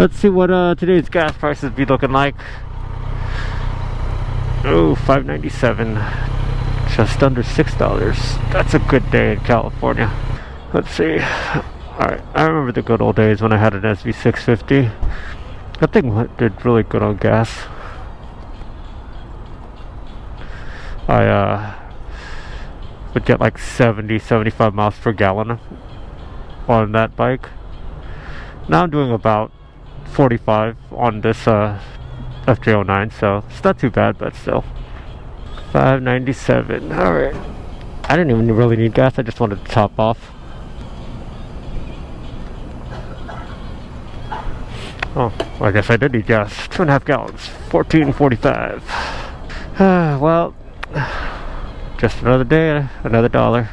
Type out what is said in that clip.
Let's see what today's gas prices be looking like. Oh, $5.97, just under $6. That's a good day in California. Let's see. Alright, I remember the good old days when I had an SV650. That thing did really good on gas. I would get like 75 miles per gallon on that bike. Now I'm doing about 45 on this FJ09, so it's not too bad, but still. $5.97. Alright. I didn't even really need gas, I just wanted to top off. Oh, well, I guess I did need gas. 2.5 gallons. $14.45. Well, just another day, another dollar.